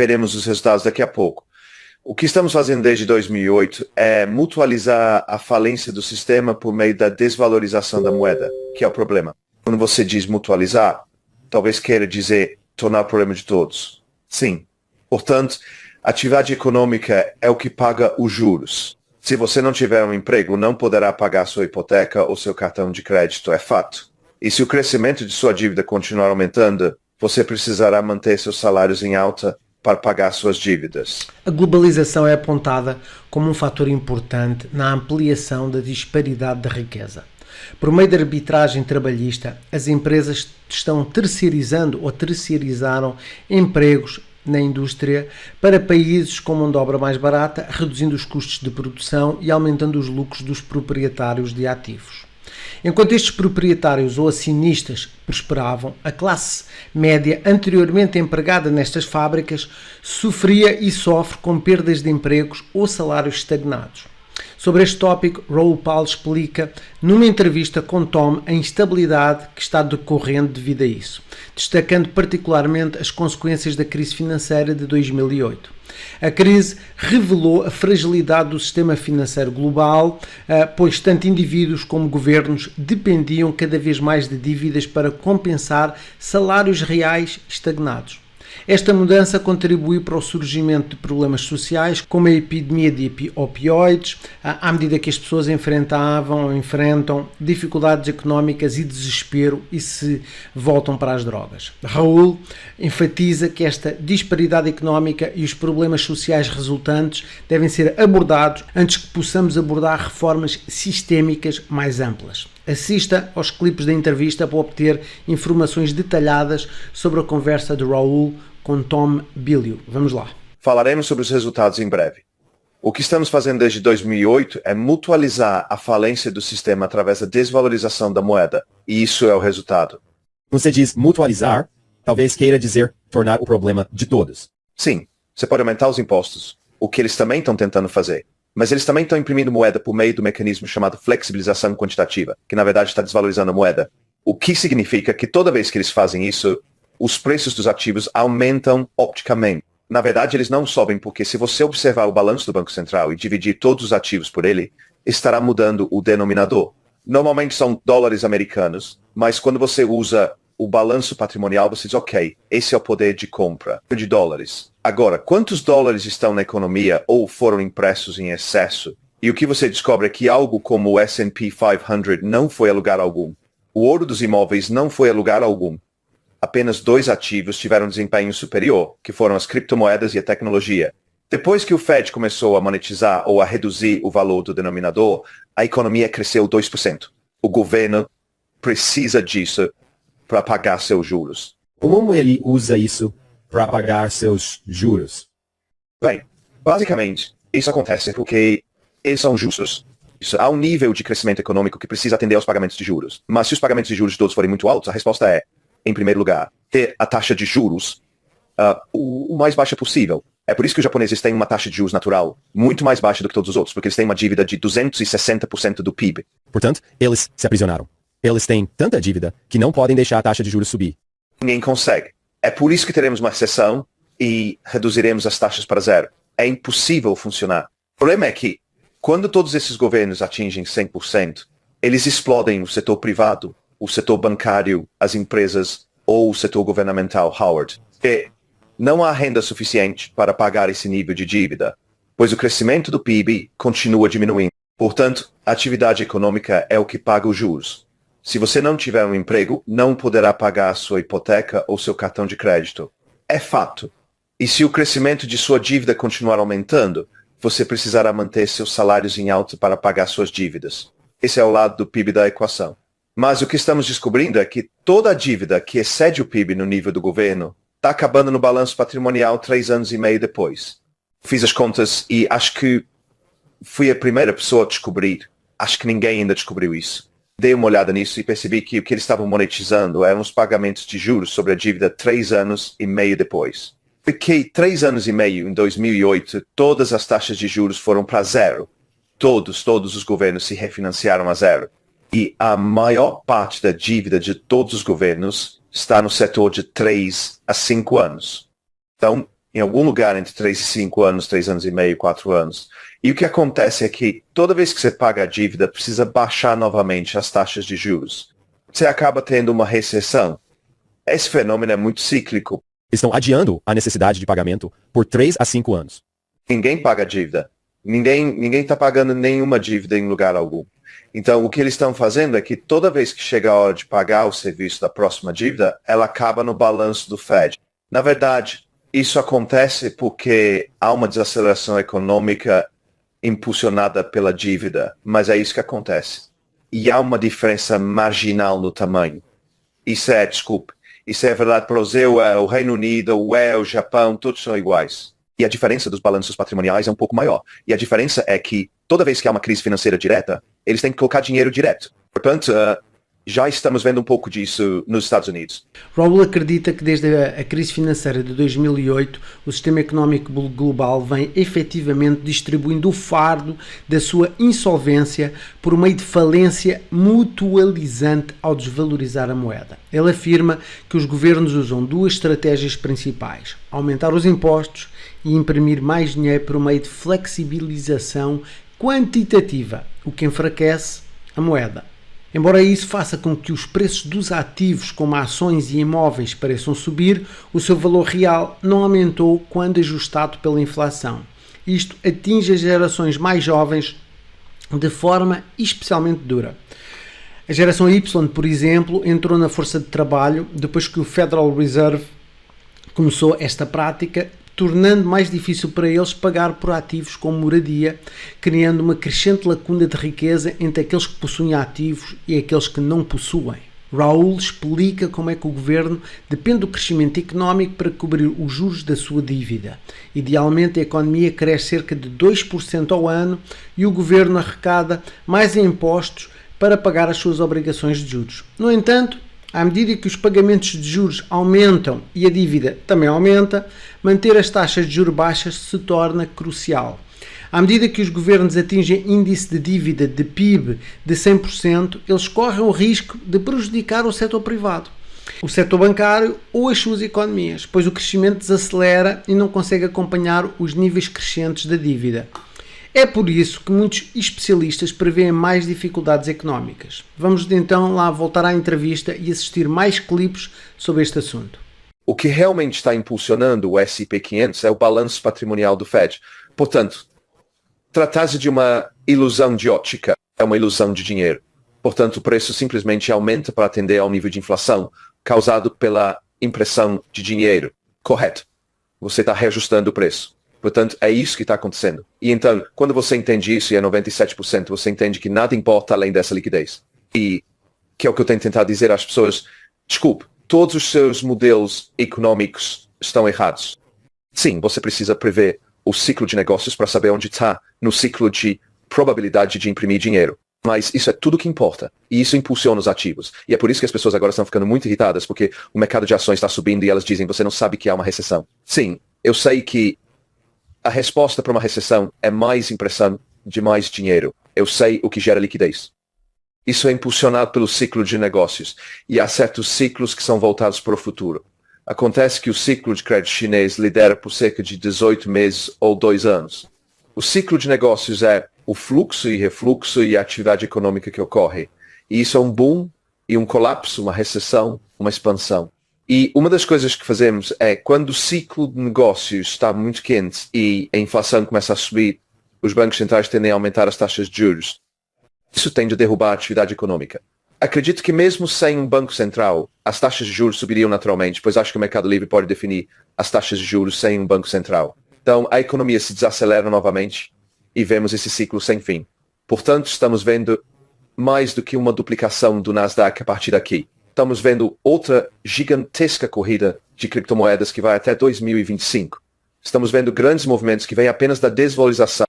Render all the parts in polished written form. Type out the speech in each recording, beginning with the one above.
veremos os resultados daqui a pouco. O que estamos fazendo desde 2008 é mutualizar a falência do sistema por meio da desvalorização da moeda, que é o problema. Quando você diz mutualizar, talvez queira dizer tornar o problema de todos. Sim. Portanto, atividade econômica é o que paga os juros. Se você não tiver um emprego, não poderá pagar sua hipoteca ou seu cartão de crédito, é fato. E se o crescimento de sua dívida continuar aumentando, você precisará manter seus salários em alta para pagar suas dívidas. A globalização é apontada como um fator importante na ampliação da disparidade da riqueza. Por meio da arbitragem trabalhista, as empresas estão terceirizando ou terceirizaram empregos na indústria para países com mão de obra mais barata, reduzindo os custos de produção e aumentando os lucros dos proprietários de ativos. Enquanto estes proprietários ou acionistas prosperavam, a classe média anteriormente empregada nestas fábricas sofria e sofre com perdas de empregos ou salários estagnados. Sobre este tópico, Raul Pal explica numa entrevista com Tom a instabilidade que está decorrendo devido a isso, destacando particularmente as consequências da crise financeira de 2008. A crise revelou a fragilidade do sistema financeiro global, pois tanto indivíduos como governos dependiam cada vez mais de dívidas para compensar salários reais estagnados. Esta mudança contribuiu para o surgimento de problemas sociais, como a epidemia de opioides, à medida que as pessoas enfrentam dificuldades económicas e desespero e se voltam para as drogas. Raul enfatiza que esta disparidade económica e os problemas sociais resultantes devem ser abordados antes que possamos abordar reformas sistémicas mais amplas. Assista aos clipes da entrevista para obter informações detalhadas sobre a conversa de Raul com Tom Bilyeu. Vamos lá. Falaremos sobre os resultados em breve. O que estamos fazendo desde 2008 é mutualizar a falência do sistema através da desvalorização da moeda, e isso é o resultado. Você diz mutualizar, talvez queira dizer tornar o problema de todos. Sim, você pode aumentar os impostos, o que eles também estão tentando fazer. Mas eles também estão imprimindo moeda por meio do mecanismo chamado flexibilização quantitativa, que na verdade está desvalorizando a moeda. O que significa que toda vez que eles fazem isso, os preços dos ativos aumentam opticamente. Na verdade, eles não sobem porque se você observar o balanço do Banco Central e dividir todos os ativos por ele, estará mudando o denominador. Normalmente são dólares americanos, mas quando você usa o balanço patrimonial, você diz, ok, esse é o poder de compra de dólares. Agora, quantos dólares estão na economia ou foram impressos em excesso? E o que você descobre é que algo como o S&P 500 não foi a lugar algum. O ouro dos imóveis não foi a lugar algum. Apenas 2 ativos tiveram desempenho superior, que foram as criptomoedas e a tecnologia. Depois que o Fed começou a monetizar ou a reduzir o valor do denominador, a economia cresceu 2%. O governo precisa disso para pagar seus juros. Como ele usa isso para pagar seus juros? Bem, basicamente, isso acontece porque eles são justos. Há um nível de crescimento econômico que precisa atender aos pagamentos de juros. Mas se os pagamentos de juros todos forem muito altos, a resposta é, em primeiro lugar, ter a taxa de juros o mais baixa possível. É por isso que os japoneses têm uma taxa de juros natural muito mais baixa do que todos os outros, porque eles têm uma dívida de 260% do PIB. Portanto, eles se aprisionaram. Eles têm tanta dívida que não podem deixar a taxa de juros subir. Ninguém consegue. É por isso que teremos uma recessão e reduziremos as taxas para zero. É impossível funcionar. O problema é que, quando todos esses governos atingem 100%, eles explodem o setor privado, o setor bancário, as empresas ou o setor governamental, Howard. E não há renda suficiente para pagar esse nível de dívida, pois o crescimento do PIB continua diminuindo. Portanto, a atividade econômica é o que paga os juros. Se você não tiver um emprego, não poderá pagar a sua hipoteca ou seu cartão de crédito. É fato. E se o crescimento de sua dívida continuar aumentando, você precisará manter seus salários em alta para pagar suas dívidas. Esse é o lado do PIB da equação. Mas o que estamos descobrindo é que toda a dívida que excede o PIB no nível do governo está acabando no balanço patrimonial 3 anos e meio depois. Fiz as contas e acho que fui a primeira pessoa a descobrir. Acho que ninguém ainda descobriu isso. Dei uma olhada nisso e percebi que o que eles estavam monetizando eram os pagamentos de juros sobre a dívida 3 anos e meio depois. Fiquei 3 anos e meio em 2008, todas as taxas de juros foram para zero. Todos os governos se refinanciaram a zero. E a maior parte da dívida de todos os governos está no setor de 3 a 5 anos. Então, em algum lugar entre 3 e 5 anos, 3 anos e meio, 4 anos. E o que acontece é que toda vez que você paga a dívida, precisa baixar novamente as taxas de juros. Você acaba tendo uma recessão. Esse fenômeno é muito cíclico. Estão adiando a necessidade de pagamento por 3 a 5 anos. Ninguém paga dívida. Ninguém está pagando nenhuma dívida em lugar algum. Então, o que eles estão fazendo é que toda vez que chega a hora de pagar o serviço da próxima dívida, ela acaba no balanço do Fed. Na verdade, isso acontece porque há uma desaceleração econômica impulsionada pela dívida, mas é isso que acontece. E há uma diferença marginal no tamanho. Isso é verdade para o Reino Unido, o Japão, todos são iguais. E a diferença dos balanços patrimoniais é um pouco maior. E a diferença é que toda vez que há uma crise financeira direta, eles têm que colocar dinheiro direto. Portanto, já estamos vendo um pouco disso nos Estados Unidos. Raul acredita que desde a crise financeira de 2008, o sistema económico global vem efetivamente distribuindo o fardo da sua insolvência por meio de falência mutualizante ao desvalorizar a moeda. Ele afirma que os governos usam duas estratégias principais: aumentar os impostos e imprimir mais dinheiro por meio de flexibilização quantitativa, o que enfraquece a moeda. Embora isso faça com que os preços dos ativos, como ações e imóveis, pareçam subir, o seu valor real não aumentou quando ajustado pela inflação. Isto atinge as gerações mais jovens de forma especialmente dura. A geração Y, por exemplo, entrou na força de trabalho depois que o Federal Reserve começou esta prática, tornando mais difícil para eles pagar por ativos como moradia, criando uma crescente lacuna de riqueza entre aqueles que possuem ativos e aqueles que não possuem. Raul explica como é que o governo depende do crescimento económico para cobrir os juros da sua dívida. Idealmente, a economia cresce cerca de 2% ao ano e o governo arrecada mais impostos para pagar as suas obrigações de juros. No entanto, à medida que os pagamentos de juros aumentam e a dívida também aumenta, manter as taxas de juros baixas se torna crucial. À medida que os governos atingem índice de dívida de PIB de 100%, eles correm o risco de prejudicar o setor privado, o setor bancário ou as suas economias, pois o crescimento desacelera e não consegue acompanhar os níveis crescentes da dívida. É por isso que muitos especialistas prevêem mais dificuldades económicas. Vamos então lá voltar à entrevista e assistir mais clipes sobre este assunto. O que realmente está impulsionando o S&P 500 é o balanço patrimonial do Fed. Portanto, trata-se de uma ilusão de ótica, é uma ilusão de dinheiro. Portanto, o preço simplesmente aumenta para atender ao nível de inflação causado pela impressão de dinheiro. Correto. Você está reajustando o preço. Portanto, é isso que está acontecendo. E então, quando você entende isso, e é 97%, você entende que nada importa além dessa liquidez. E que é o que eu tenho tentado dizer às pessoas: desculpe, todos os seus modelos econômicos estão errados. Sim, você precisa prever o ciclo de negócios para saber onde está no ciclo de probabilidade de imprimir dinheiro. Mas isso é tudo que importa. E isso impulsiona os ativos. E é por isso que as pessoas agora estão ficando muito irritadas, porque o mercado de ações está subindo e elas dizem: você não sabe que há uma recessão. Sim, eu sei que a resposta para uma recessão é mais impressão de mais dinheiro. Eu sei o que gera liquidez. Isso é impulsionado pelo ciclo de negócios. E há certos ciclos que são voltados para o futuro. Acontece que o ciclo de crédito chinês lidera por cerca de 18 meses ou 2 anos. O ciclo de negócios é o fluxo e refluxo e a atividade econômica que ocorre. E isso é um boom e um colapso, uma recessão, uma expansão. E uma das coisas que fazemos é, quando o ciclo de negócios está muito quente e a inflação começa a subir, os bancos centrais tendem a aumentar as taxas de juros. Isso tende a derrubar a atividade econômica. Acredito que mesmo sem um banco central, as taxas de juros subiriam naturalmente, pois acho que o mercado livre pode definir as taxas de juros sem um banco central. Então, a economia se desacelera novamente e vemos esse ciclo sem fim. Portanto, estamos vendo mais do que uma duplicação do Nasdaq a partir daqui. Estamos vendo outra gigantesca corrida de criptomoedas que vai até 2025. Estamos vendo grandes movimentos que vêm apenas da desvalorização.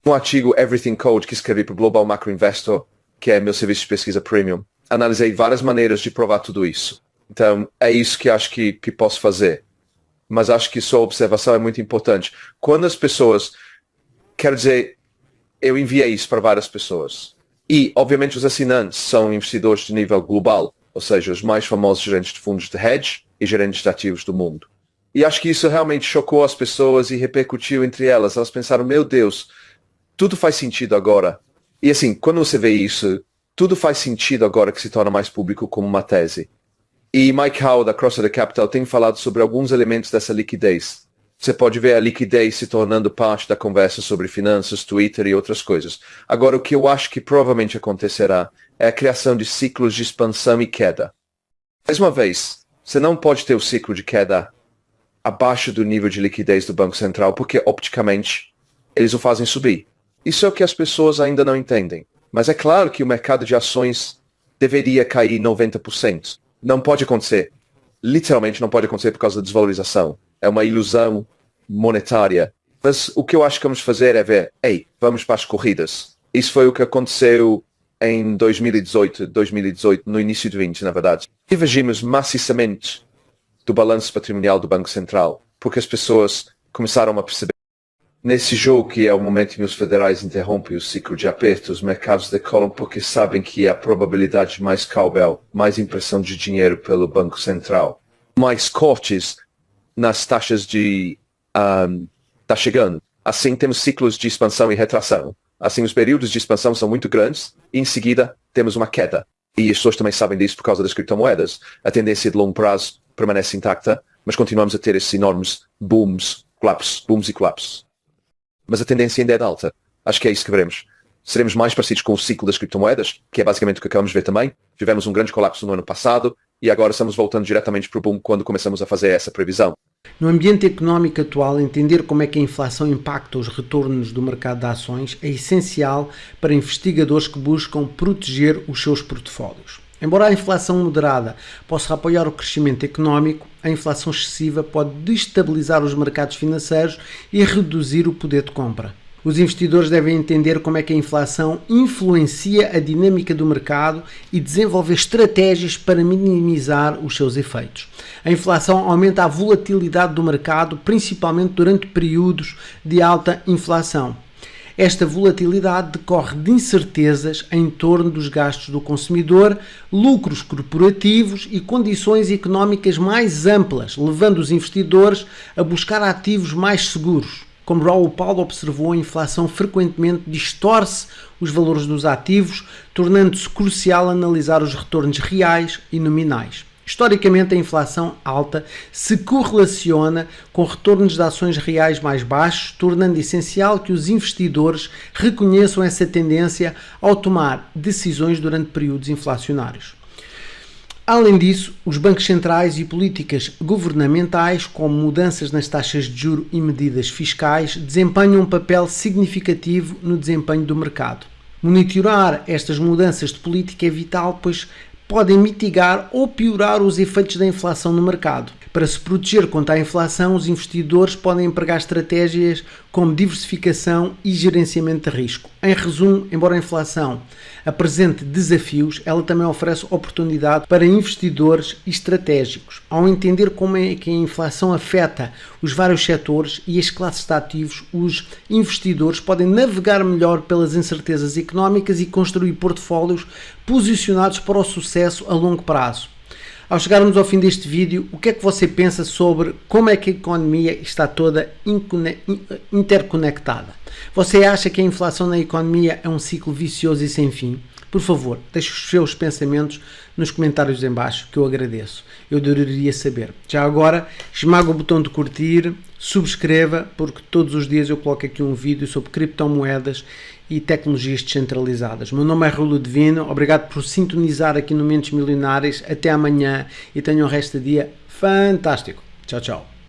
No artigo Everything Code que escrevi para o Global Macro Investor, que é meu serviço de pesquisa premium, analisei várias maneiras de provar tudo isso. Então, é isso que acho que posso fazer. Mas acho que sua observação é muito importante. Quando as pessoas... Quero dizer, eu enviei isso para várias pessoas. E, obviamente, os assinantes são investidores de nível global, ou seja, os mais famosos gerentes de fundos de hedge e gerentes de ativos do mundo. E acho que isso realmente chocou as pessoas e repercutiu entre elas. Elas pensaram, meu Deus, tudo faz sentido agora. E assim, quando você vê isso, tudo faz sentido agora que se torna mais público como uma tese. E Mike Howell, da Crossover Capital, tem falado sobre alguns elementos dessa liquidez. Você pode ver a liquidez se tornando parte da conversa sobre finanças, Twitter e outras coisas. Agora, o que eu acho que provavelmente acontecerá é a criação de ciclos de expansão e queda. Mais uma vez, você não pode ter o ciclo de queda abaixo do nível de liquidez do Banco Central, porque, opticamente, eles o fazem subir. Isso é o que as pessoas ainda não entendem. Mas é claro que o mercado de ações deveria cair 90%. Não pode acontecer. Literalmente não pode acontecer por causa da desvalorização. É uma ilusão monetária. Mas o que eu acho que vamos fazer é ver, vamos para as corridas. Isso foi o que aconteceu em 2018, no início de 20, na verdade. Divergimos maciçamente do balanço patrimonial do Banco Central, porque as pessoas começaram a perceber. Nesse jogo, que é o momento em que os federais interrompem o ciclo de aperto, os mercados decolam porque sabem que a probabilidade de mais cowbell, mais impressão de dinheiro pelo Banco Central, mais cortes nas taxas de... tá chegando. Assim temos ciclos de expansão e retração. Assim os períodos de expansão são muito grandes e em seguida temos uma queda. E as pessoas também sabem disso por causa das criptomoedas. A tendência de longo prazo permanece intacta, mas continuamos a ter esses enormes booms e colapsos. Mas a tendência ainda é de alta. Acho que é isso que veremos. Seremos mais parecidos com o ciclo das criptomoedas, que é basicamente o que acabamos de ver também. Tivemos um grande colapso no ano passado e agora estamos voltando diretamente para o boom quando começamos a fazer essa previsão. No ambiente económico atual, entender como é que a inflação impacta os retornos do mercado de ações é essencial para investigadores que buscam proteger os seus portfólios. Embora a inflação moderada possa apoiar o crescimento económico, a inflação excessiva pode destabilizar os mercados financeiros e reduzir o poder de compra. Os investidores devem entender como é que a inflação influencia a dinâmica do mercado e desenvolver estratégias para minimizar os seus efeitos. A inflação aumenta a volatilidade do mercado, principalmente durante períodos de alta inflação. Esta volatilidade decorre de incertezas em torno dos gastos do consumidor, lucros corporativos e condições económicas mais amplas, levando os investidores a buscar ativos mais seguros. Como Raul Paulo observou, a inflação frequentemente distorce os valores dos ativos, tornando-se crucial analisar os retornos reais e nominais. Historicamente, a inflação alta se correlaciona com retornos de ações reais mais baixos, tornando essencial que os investidores reconheçam essa tendência ao tomar decisões durante períodos inflacionários. Além disso, os bancos centrais e políticas governamentais, como mudanças nas taxas de juros e medidas fiscais, desempenham um papel significativo no desempenho do mercado. Monitorar estas mudanças de política é vital, pois podem mitigar ou piorar os efeitos da inflação no mercado. Para se proteger contra a inflação, os investidores podem empregar estratégias como diversificação e gerenciamento de risco. Em resumo, embora a inflação apresente desafios, ela também oferece oportunidade para investidores estratégicos. Ao entender como é que a inflação afeta os vários setores e as classes de ativos, os investidores podem navegar melhor pelas incertezas económicas e construir portfólios posicionados para o sucesso a longo prazo. Ao chegarmos ao fim deste vídeo, o que é que você pensa sobre como é que a economia está toda interconectada? Você acha que a inflação na economia é um ciclo vicioso e sem fim? Por favor, deixe os seus pensamentos nos comentários em baixo, que eu agradeço. Eu adoraria saber. Já agora, esmaga o botão de curtir, subscreva, porque todos os dias eu coloco aqui um vídeo sobre criptomoedas e tecnologias descentralizadas. Meu nome é Raul Divino, obrigado por sintonizar aqui no Mentes Milionárias. Até amanhã e tenham um resto de dia fantástico. Tchau, tchau.